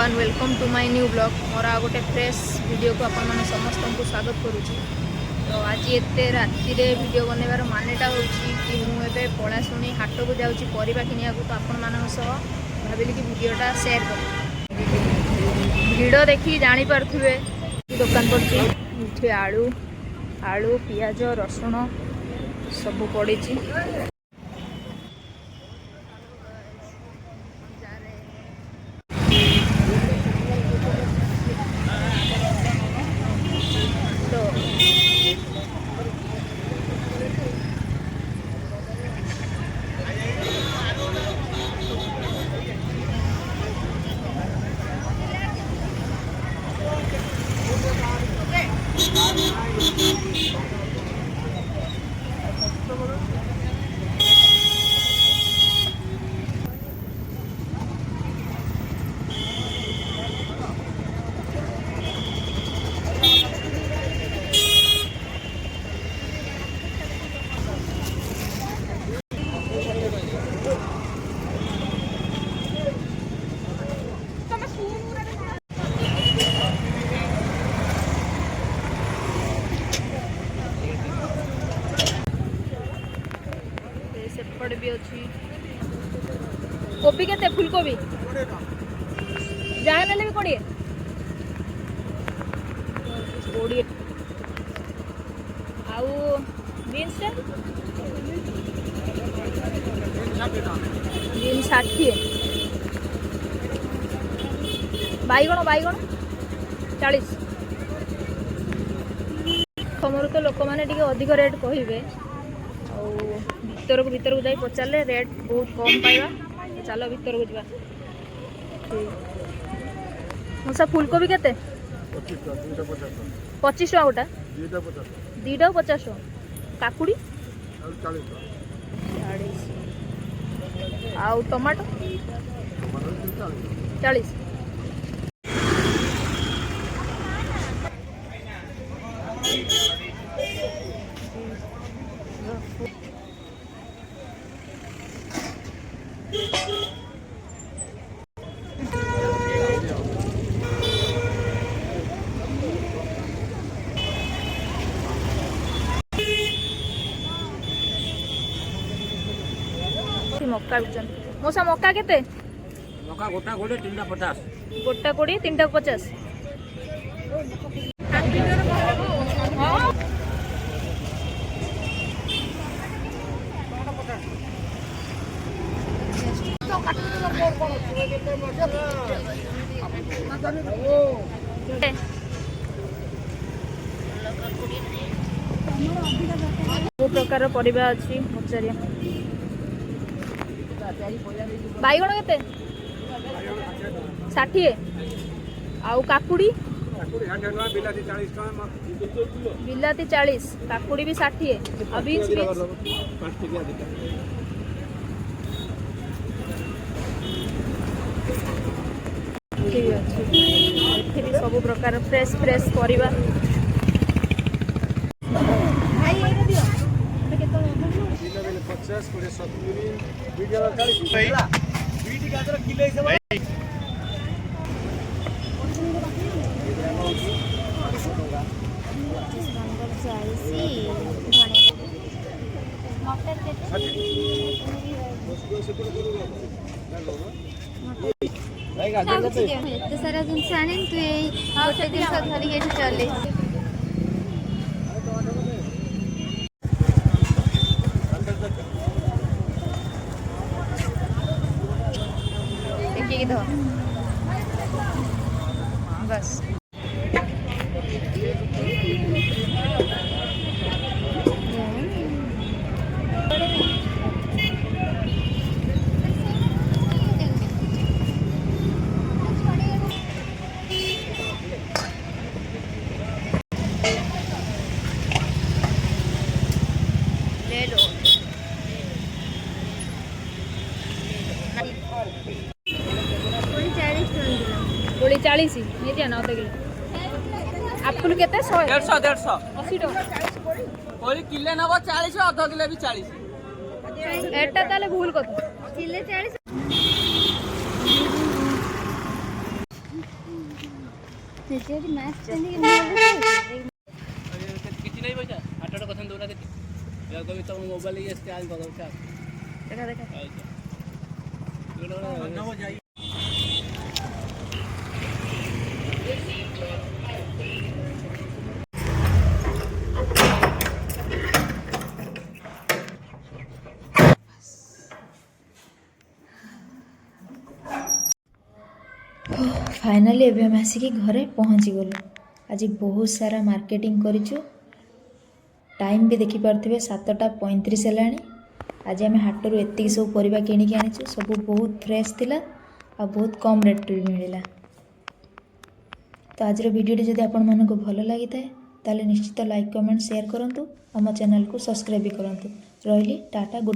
Everyone welcome to my new blog मोर आ गोटे फ्रेश वीडियो को आपण माने समस्त को स्वागत करूची। तो आज एते राति रे वीडियो बनैबार मानेटा होची कि मु एबे पळाशुनी हाट को जाउची परिबा किनिया को। तो आपण मानन सह भाबिली कि वीडियोटा शेयर करू। वीडियो देखि जानि परथुवे दुकान पड़ची इथे आलू आलू पियाज रसुण सब पड़ीची। भी अच्छी कोबी के फुलकोबी जहाँ ना भी कोड़े आउ बीन्स बीन्स 60 बैगण बैगण 40 खमर तो लोक मैंने अधिक रेट कहे भीतर को जाई पचारे रेट बहुत कम पाइबा। चलो भीतर को जा मोसा फुलकोबी केते 25 टका गोटा दीटा 50 काकुड़ी 40 आउ टमाटो 40 मक्का बिचन मोसा मक्का केते मक्का गोटा गोटे 350 गोटा कोड़ी 350 वो प्रकार परिबा अछि मोचारिया बैगण केते 60 आउ काकुड़ी बिलाती 40 काकुड़ी भी 60 आ बीन्स सब प्रकार फ्रेश फ्रेश परिबा एत सारा जिनस आने तु गोटे दिन धरिक चले बस ले लो 40 ये दिया ना किलो आपको केते 100 150 80 टका कोई किले नबो 40 आधा किलो भी 40 एटा ताले भूल कत किले 40 ନିଜେ ମାସ୍କ ପିନ୍ଧିକି କିଛି ନାହିଁ ପଇସା 8 କଥା ଦଉନା କେତେ କହିବି ତମ ମୋବାଇଲ ଇଏ ସ୍କାନ୍ କରିଦେବ ଦେଖା ଦେଖା फाइनाली एवं आम आसिक घरे पहुँची गलु। आज बहुत सारा मार्केटिंग करिचु। टाइम भी देखिपे 7:35 है। आज आम हाटरू एतिक सब परिबा किनिकी आनिचु। सब बहुत फ्रेश थिला आ बहुत कम रेट भी मिला। तो आज वीडियो जदि आपण मानक भल लगी थाए ताले निश्चित लाइक कमेंट शेयर करंतु। आम चैनल को सब्सक्राइब भी करंतु। रहिली टाटा गुड।